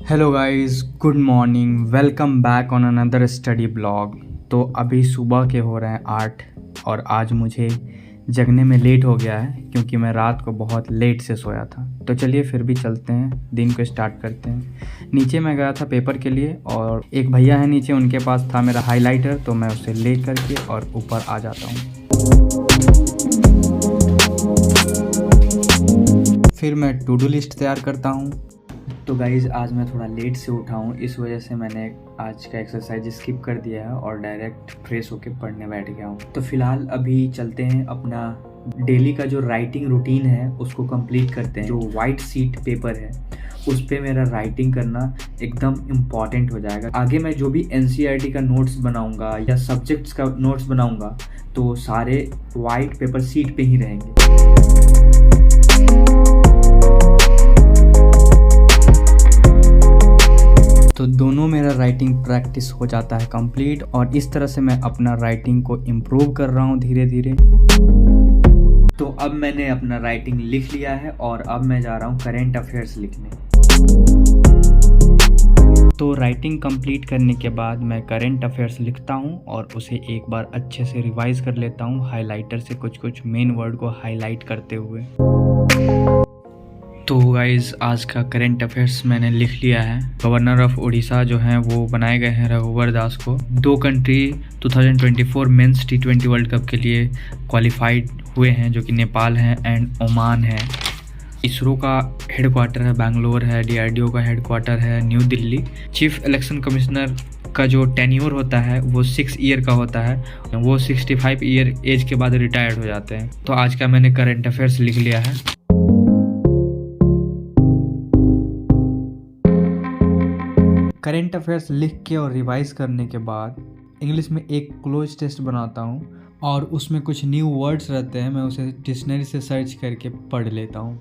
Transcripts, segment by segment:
Hello guys, good morning. Welcome back on another study blog. तो अभी सुबह के हो रहे हैं 8 और आज मुझे जगने में लेट हो गया है क्योंकि मैं रात को बहुत लेट से सोया था। तो चलिए फिर भी चलते हैं, दिन को स्टार्ट करते हैं। नीचे मैं गया था पेपर के लिए और एक भैया है नीचे, उनके पास था मेरा हाइलाइटर, तो मैं उसे ले करके और ऊपर आ जाता हूँ। फिर मैं टू डू लिस्ट तैयार करता हूँ। तो गाइज़ आज मैं थोड़ा लेट से उठा हूँ, इस वजह से मैंने आज का एक्सरसाइज स्किप कर दिया है और डायरेक्ट फ्रेश होके पढ़ने बैठ गया हूँ। तो फिलहाल अभी चलते हैं, अपना डेली का जो राइटिंग रूटीन है उसको कंप्लीट करते हैं। जो वाइट शीट पेपर है उस पर मेरा राइटिंग करना एकदम इम्पॉर्टेंट हो जाएगा। आगे मैं जो भी एनसीईआरटी का नोट्स बनाऊंगा या सब्जेक्ट्स का नोट्स बनाऊंगा तो सारे वाइट पेपर शीट पे ही रहेंगे। तो दोनों मेरा राइटिंग प्रैक्टिस हो जाता है कंप्लीट और इस तरह से मैं अपना राइटिंग को इम्प्रूव कर रहा हूँ धीरे धीरे। तो अब मैंने अपना राइटिंग लिख लिया है और अब मैं जा रहा हूँ करेंट अफेयर्स लिखने। तो राइटिंग कंप्लीट करने के बाद मैं करेंट अफेयर्स लिखता हूँ और उसे एक बार अच्छे से रिवाइज कर लेता हूँ हाइलाइटर से, कुछ मेन वर्ड को हाईलाइट करते हुए। तो गाइज़ आज का करेंट अफेयर्स मैंने लिख लिया है। गवर्नर ऑफ उड़ीसा जो हैं वो बनाए गए हैं रघुवर दास को। 2 country 2024 mains T20 world cup के लिए क्वालिफाइड हुए हैं, जो कि नेपाल है एंड ओमान है। इसरो का हेडक्वार्टर है बेंगलोर है, DRDO का हेडक्वार्टर है new Delhi. Chief election commissioner का जो टेन्योर होता है वो 6 ईयर का होता है, वो 65 ईयर एज के बाद रिटायर्ड हो जाते हैं। तो आज का मैंने करेंट अफेयर्स लिख लिया है। करेंट अफेयर्स लिख के और रिवाइज करने के बाद इंग्लिश में एक क्लोज टेस्ट बनाता हूँ और उसमें कुछ न्यू वर्ड्स रहते हैं, मैं उसे डिक्शनरी से सर्च करके पढ़ लेता हूँ।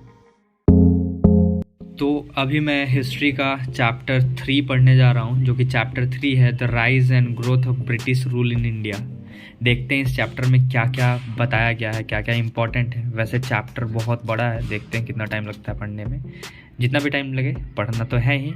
तो अभी मैं हिस्ट्री का चैप्टर 3 पढ़ने जा रहा हूँ, जो कि चैप्टर 3 है the rise and growth of British rule in India. देखते हैं इस चैप्टर में क्या क्या बताया गया है, क्या क्या इंपॉर्टेंट है। वैसे चैप्टर बहुत बड़ा है, देखते हैं कितना टाइम लगता है पढ़ने में। जितना भी टाइम लगे, पढ़ना तो है ही।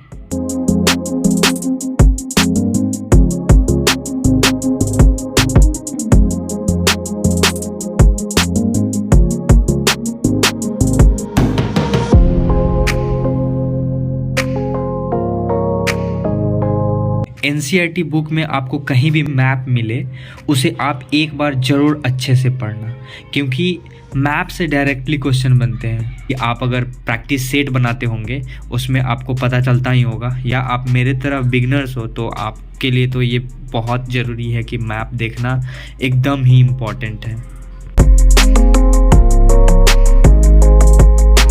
एनसीईआरटी बुक में आपको कहीं भी मैप मिले उसे आप एक बार ज़रूर अच्छे से पढ़ना, क्योंकि मैप से डायरेक्टली क्वेश्चन बनते हैं। कि आप अगर प्रैक्टिस सेट बनाते होंगे उसमें आपको पता चलता ही होगा, या आप मेरे तरह बिगनर्स हो तो आपके लिए तो ये बहुत ज़रूरी है कि मैप देखना एकदम ही इम्पॉर्टेंट है।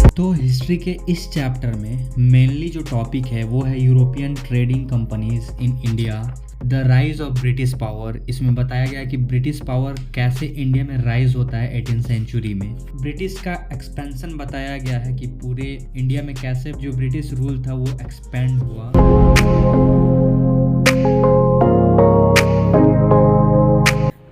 तो हिस्ट्री के इस चैप्टर में मेनली जो टॉपिक है वो है European trading companies in India, the rise of British power. इसमें बताया गया है कि ब्रिटिश पावर कैसे इंडिया में राइज होता है 18th सेंचुरी में। ब्रिटिश का एक्सपेंशन बताया गया है कि पूरे इंडिया में कैसे जो ब्रिटिश रूल था वो एक्सपेंड हुआ।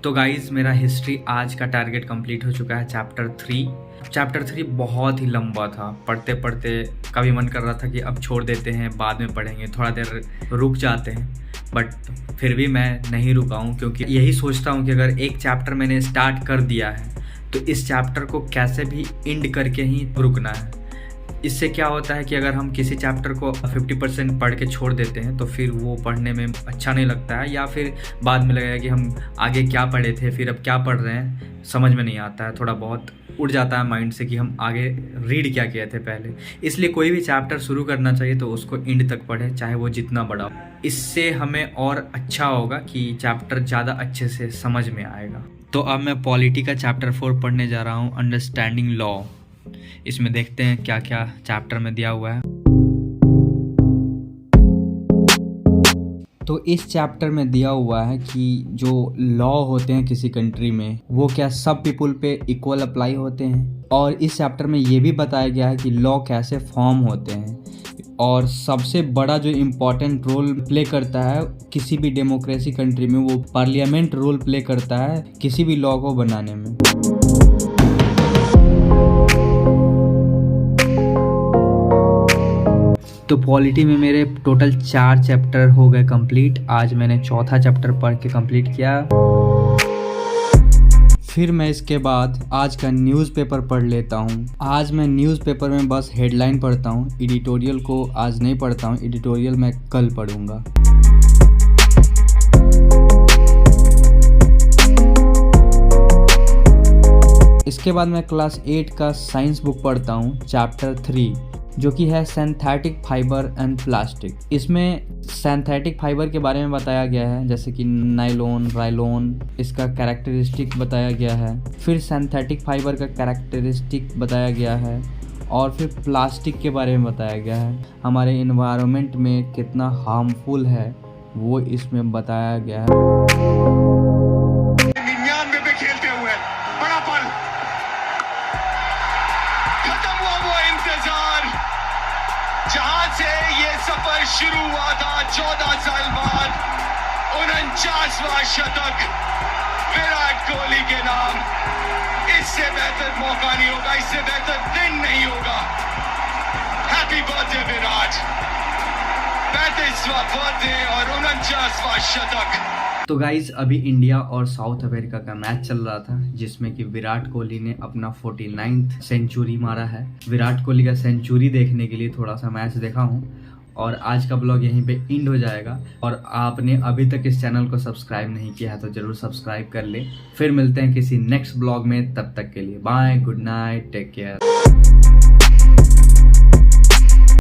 तो गाइज मेरा हिस्ट्री आज का टारगेट कंप्लीट हो चुका है, चैप्टर 3। चैप्टर 3 बहुत ही लंबा था, पढ़ते पढ़ते कभी मन कर रहा था कि अब छोड़ देते हैं, बाद में पढ़ेंगे, थोड़ा देर रुक जाते हैं, बट फिर भी मैं नहीं रुका हूँ, क्योंकि यही सोचता हूँ कि अगर एक चैप्टर मैंने स्टार्ट कर दिया है तो इस चैप्टर को कैसे भी एंड करके ही रुकना है। इससे क्या होता है कि अगर हम किसी चैप्टर को 50% पढ़ के छोड़ देते हैं तो फिर वो पढ़ने में अच्छा नहीं लगता है, या फिर बाद में लगेगा कि हम आगे क्या पढ़े थे, फिर अब क्या पढ़ रहे हैं समझ में नहीं आता है, थोड़ा बहुत उड़ जाता है माइंड से कि हम आगे रीड क्या किए थे पहले। इसलिए कोई भी चैप्टर शुरू करना चाहिए तो उसको एंड तक पढ़े, चाहे वो जितना बड़ा हो। इससे हमें और अच्छा होगा कि चैप्टर ज़्यादा अच्छे से समझ में आएगा। तो अब मैं पॉलिटी का चैप्टर 4 पढ़ने जा रहा हूँ, अंडरस्टैंडिंग लॉ। इसमें देखते हैं क्या क्या चैप्टर में दिया हुआ है। तो इस चैप्टर में दिया हुआ है कि जो लॉ होते हैं किसी कंट्री में वो क्या सब पीपुल पे इक्वल अप्लाई होते हैं, और इस चैप्टर में ये भी बताया गया है कि लॉ कैसे फॉर्म होते हैं। और सबसे बड़ा जो इम्पोर्टेंट रोल प्ले करता है किसी भी डेमोक्रेसी कंट्री में वो पार्लियामेंट रोल प्ले करता है किसी भी लॉ को बनाने में। तो पॉलिटी में मेरे टोटल 4 चैप्टर हो गए कंप्लीट। आज मैंने चौथा चैप्टर पढ़ के कंप्लीट किया। फिर मैं इसके बाद आज का न्यूज़पेपर पढ़ लेता हूँ। आज मैं न्यूज़पेपर में बस हेडलाइन पढ़ता हूँ, एडिटोरियल को आज नहीं पढ़ता हूँ। एडिटोरियल मैं कल पढ़ूँगा। इसके बाद मैं क्लास 8 का साइंस बुक पढ़ता हूँ, चैप्टर 3, जो कि है सिंथेटिक फाइबर एंड प्लास्टिक। इसमें सिंथेटिक फाइबर के बारे में बताया गया है, जैसे कि नायलॉन, रायलॉन, इसका कैरेक्टरिस्टिक बताया गया है। फिर सिंथेटिक फाइबर का कैरेक्टरिस्टिक बताया गया है और फिर प्लास्टिक के बारे में बताया गया है। हमारे इन्वायरमेंट में कितना हार्मफुल है वो इसमें बताया गया है। 99 पे खेलते हुए बड़ा पल, खत्म हुआ वो इंतजार जहां से ये सफर शुरू हुआ था 14 साल बाद। 49वां शतक विराट कोहली के नाम। इससे बेहतर मौका नहीं होगा, इससे बेहतर दिन नहीं होगा। हैप्पी बर्थडे विराट, 35वां बर्थडे और 49वां शतक। तो गाइज अभी इंडिया और साउथ अमेरिका का मैच चल रहा था, जिसमें कि विराट कोहली ने अपना 49th सेंचुरी मारा है। विराट कोहली का सेंचुरी देखने के लिए थोड़ा सा मैच देखा हूँ और आज का ब्लॉग यहीं पे एंड हो जाएगा। और आपने अभी तक इस चैनल को सब्सक्राइब नहीं किया है तो जरूर सब्सक्राइब कर ले। फिर मिलते हैं किसी नेक्स्ट ब्लॉग में, तब तक के लिए bye, good night, take care.